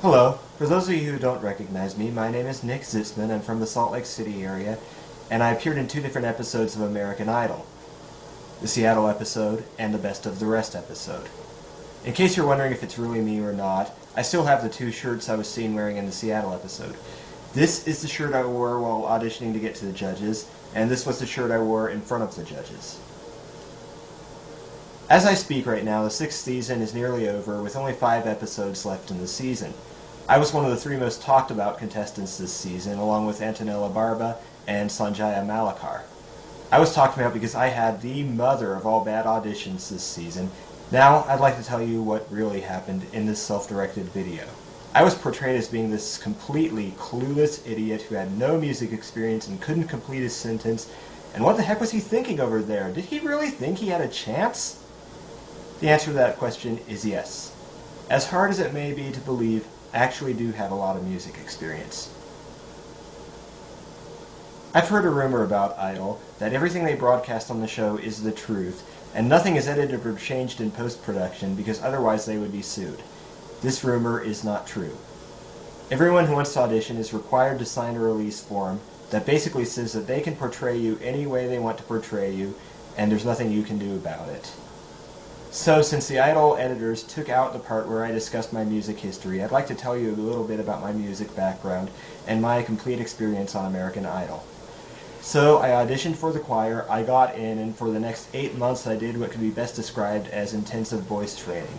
Hello. For those of you who don't recognize me, my name is Nick Zitzman. I'm from the Salt Lake City area, and I appeared in 2 different episodes of American Idol. The Seattle episode and the Best of the Rest episode. In case you're wondering if it's really me or not, I still have the 2 shirts I was seen wearing in the Seattle episode. This is the shirt I wore while auditioning to get to the judges, and this was the shirt I wore in front of the judges. As I speak right now, the 6th season is nearly over, with only 5 episodes left in the season. I was one of the 3 most talked about contestants this season, along with Antonella Barba and Sanjaya Malakar. I was talked about because I had the mother of all bad auditions this season. Now, I'd like to tell you what really happened in this self-directed video. I was portrayed as being this completely clueless idiot who had no music experience and couldn't complete his sentence. And what the heck was he thinking over there? Did he really think he had a chance? The answer to that question is yes. As hard as it may be to believe, I actually do have a lot of music experience. I've heard a rumor about Idol that everything they broadcast on the show is the truth, and nothing is edited or changed in post-production because otherwise they would be sued. This rumor is not true. Everyone who wants to audition is required to sign a release form that basically says that they can portray you any way they want to portray you, and there's nothing you can do about it. So, since the Idol editors took out the part where I discussed my music history, I'd like to tell you a little bit about my music background and my complete experience on American Idol. So, I auditioned for the choir, I got in, and for the next 8 months I did what could be best described as intensive voice training.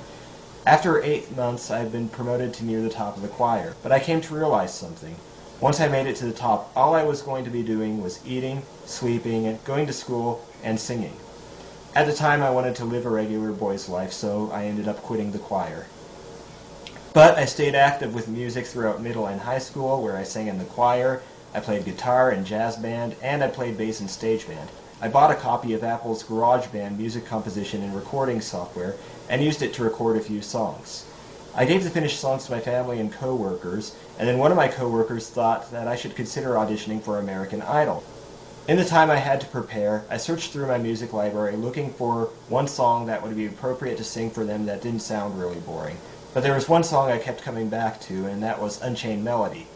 After 8 months, I've been promoted to near the top of the choir, but I came to realize something. Once I made it to the top, all I was going to be doing was eating, sleeping, going to school, and singing. At the time, I wanted to live a regular boy's life, so I ended up quitting the choir. But I stayed active with music throughout middle and high school, where I sang in the choir, I played guitar and jazz band, and I played bass in stage band. I bought a copy of Apple's GarageBand music composition and recording software, and used it to record a few songs. I gave the finished songs to my family and co-workers, and then one of my co-workers thought that I should consider auditioning for American Idol. In the time I had to prepare, I searched through my music library looking for one song that would be appropriate to sing for them that didn't sound really boring. But there was one song I kept coming back to, and that was Unchained Melody.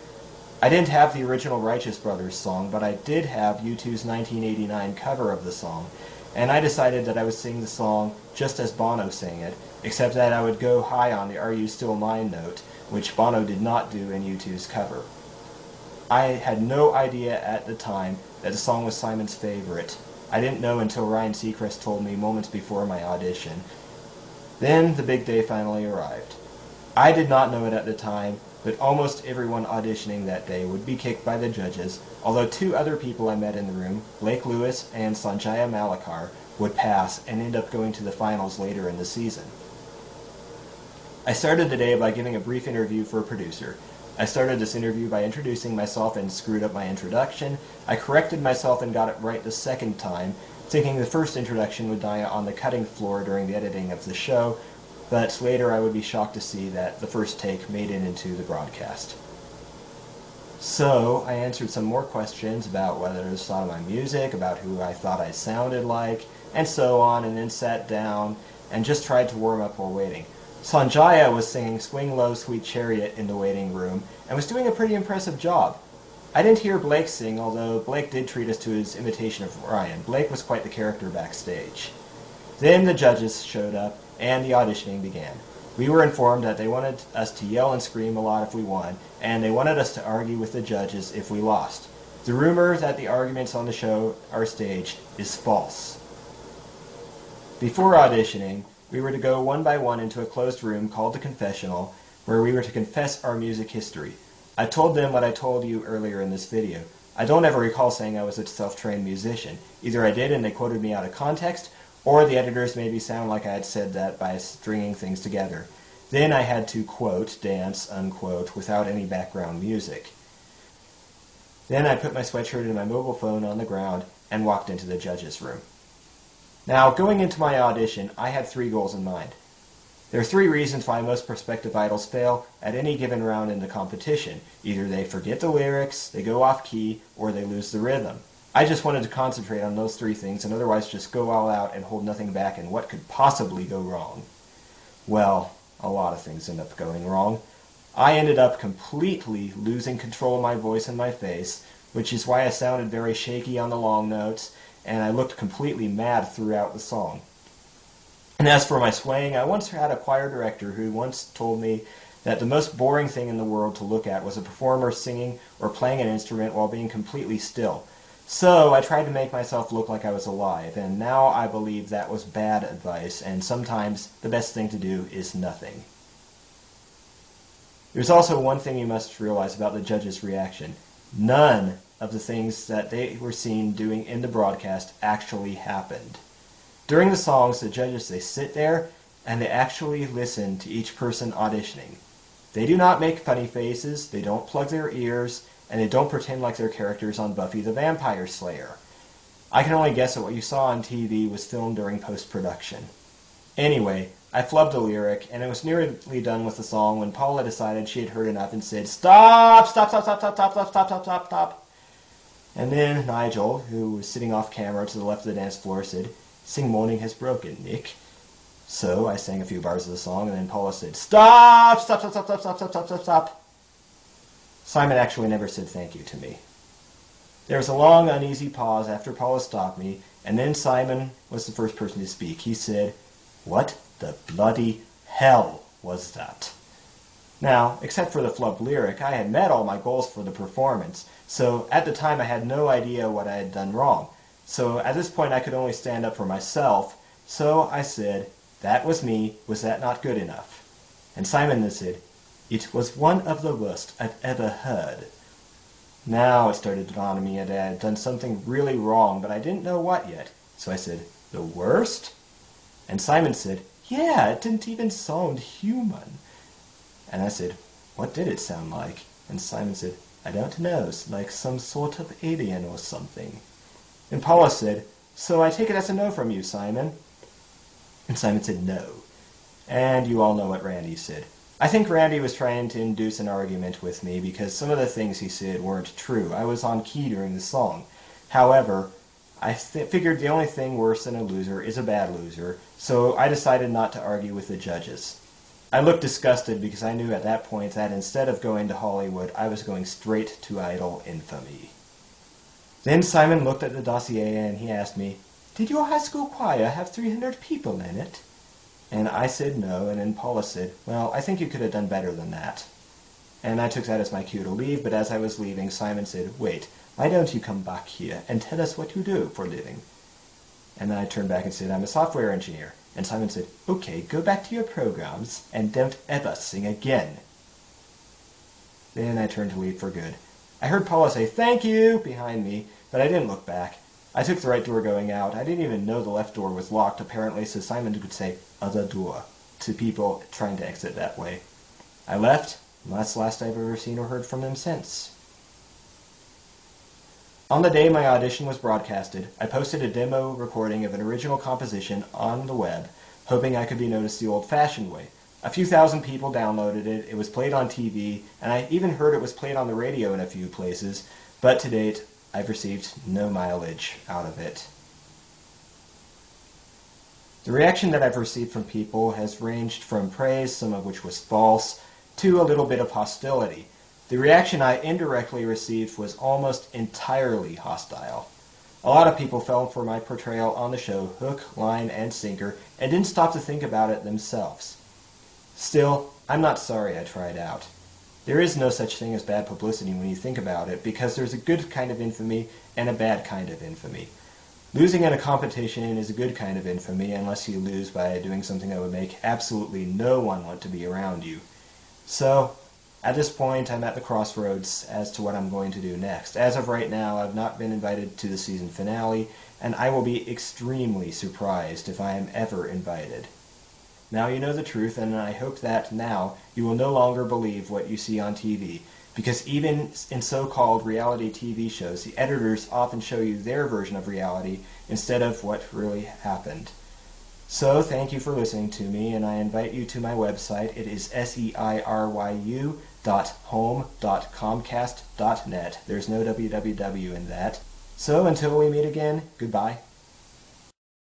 I didn't have the original Righteous Brothers song, but I did have U2's 1989 cover of the song, and I decided that I would sing the song just as Bono sang it, except that I would go high on the Are You Still Mine note, which Bono did not do in U2's cover. I had no idea at the time that the song was Simon's favorite. I didn't know until Ryan Seacrest told me moments before my audition. Then the big day finally arrived. I did not know it at the time, but almost everyone auditioning that day would be kicked by the judges, although 2 other people I met in the room, Blake Lewis and Sanjaya Malakar, would pass and end up going to the finals later in the season. I started the day by giving a brief interview for a producer. I started this interview by introducing myself and screwed up my introduction. I corrected myself and got it right the 2nd time, thinking the first introduction would die on the cutting floor during the editing of the show, but later I would be shocked to see that the first take made it into the broadcast. So, I answered some more questions about what others thought of my music, about who I thought I sounded like, and so on, and then sat down and just tried to warm up while waiting. Sanjaya was singing Swing Low, Sweet Chariot in the waiting room, and was doing a pretty impressive job. I didn't hear Blake sing, although Blake did treat us to his imitation of Ryan. Blake was quite the character backstage. Then the judges showed up, and the auditioning began. We were informed that they wanted us to yell and scream a lot if we won, and they wanted us to argue with the judges if we lost. The rumor that the arguments on the show are staged is false. Before auditioning, we were to go one by one into a closed room called the confessional, where we were to confess our music history. I told them what I told you earlier in this video. I don't ever recall saying I was a self-trained musician. Either I did and they quoted me out of context, or the editors made me sound like I had said that by stringing things together. Then I had to quote, dance, unquote, without any background music. Then I put my sweatshirt and my mobile phone on the ground and walked into the judges' room. Now, going into my audition, I had 3 goals in mind. There are 3 reasons why most prospective idols fail at any given round in the competition. Either they forget the lyrics, they go off key, or they lose the rhythm. I just wanted to concentrate on those 3 things and otherwise just go all out and hold nothing back in what could possibly go wrong. Well, a lot of things end up going wrong. I ended up completely losing control of my voice and my face, which is why I sounded very shaky on the long notes, and I looked completely mad throughout the song. And as for my swaying, I once had a choir director who once told me that the most boring thing in the world to look at was a performer singing or playing an instrument while being completely still. So I tried to make myself look like I was alive, and now I believe that was bad advice, and sometimes the best thing to do is nothing. There's also one thing you must realize about the judges' reaction. None of the things that they were seen doing in the broadcast actually happened. During the songs, the judges, they sit there and they actually listen to each person auditioning. They do not make funny faces, they don't plug their ears, and they don't pretend like they're characters on Buffy the Vampire Slayer. I can only guess that what you saw on TV was filmed during post-production. Anyway, I flubbed a lyric, and it was nearly done with the song when Paula decided she had heard enough and said, "Stop! Stop, stop, stop, stop, stop, stop, stop, stop, stop, stop." And then Nigel, who was sitting off camera to the left of the dance floor, said, "Sing Morning Has Broken, Nick." So I sang a few bars of the song, and then Paula said, "Stop! Stop, stop, stop, stop, stop, stop, stop, stop, stop." Simon actually never said thank you to me. There was a long, uneasy pause after Paula stopped me, and then Simon was the first person to speak. He said, "What the bloody hell was that?" Now, except for the flub lyric, I had met all my goals for the performance, so at the time I had no idea what I had done wrong. So at this point I could only stand up for myself, so I said, "That was me, was that not good enough?" And Simon then said, "It was one of the worst I've ever heard." Now it started to dawn on me that I had done something really wrong, but I didn't know what yet. So I said, "The worst?" And Simon said, "Yeah, it didn't even sound human." And I said, "What did it sound like?" And Simon said, "I don't know, it's like some sort of alien or something." And Paula said, "So I take it as a no from you, Simon?" And Simon said, "No." And you all know what Randy said. I think Randy was trying to induce an argument with me because some of the things he said weren't true. I was on key during the song. However, I figured the only thing worse than a loser is a bad loser, so I decided not to argue with the judges. I looked disgusted because I knew at that point that instead of going to Hollywood, I was going straight to Idol infamy. Then Simon looked at the dossier and he asked me, "Did your high school choir have 300 people in it?" And I said no, and then Paula said, "Well, I think you could have done better than that." And I took that as my cue to leave, but as I was leaving, Simon said, "Wait, why don't you come back here and tell us what you do for a living?" And then I turned back and said, "I'm a software engineer." And Simon said, "Okay, go back to your programs and don't ever sing again." Then I turned to leave for good. I heard Paula say, "Thank you," behind me, but I didn't look back. I took the right door going out. I didn't even know the left door was locked, apparently, so Simon could say, "Other door," to people trying to exit that way. I left, and that's the last I've ever seen or heard from them since. On the day my audition was broadcasted, I posted a demo recording of an original composition on the web, hoping I could be noticed the old-fashioned way. A few thousand people downloaded it, it was played on TV, and I even heard it was played on the radio in a few places, but to date, I've received no mileage out of it. The reaction that I've received from people has ranged from praise, some of which was false, to a little bit of hostility. The reaction I indirectly received was almost entirely hostile. A lot of people fell for my portrayal on the show hook, line, and sinker, and didn't stop to think about it themselves. Still, I'm not sorry I tried out. There is no such thing as bad publicity when you think about it, because there's a good kind of infamy and a bad kind of infamy. Losing in a competition is a good kind of infamy unless you lose by doing something that would make absolutely no one want to be around you. So, at this point, I'm at the crossroads as to what I'm going to do next. As of right now, I've not been invited to the season finale, and I will be extremely surprised if I am ever invited. Now you know the truth, and I hope that now you will no longer believe what you see on TV, because even in so-called reality TV shows, the editors often show you their version of reality instead of what really happened. So thank you for listening to me, and I invite you to my website. It is seiryu.home.comcast.net. There's no www in that. So until we meet again, goodbye.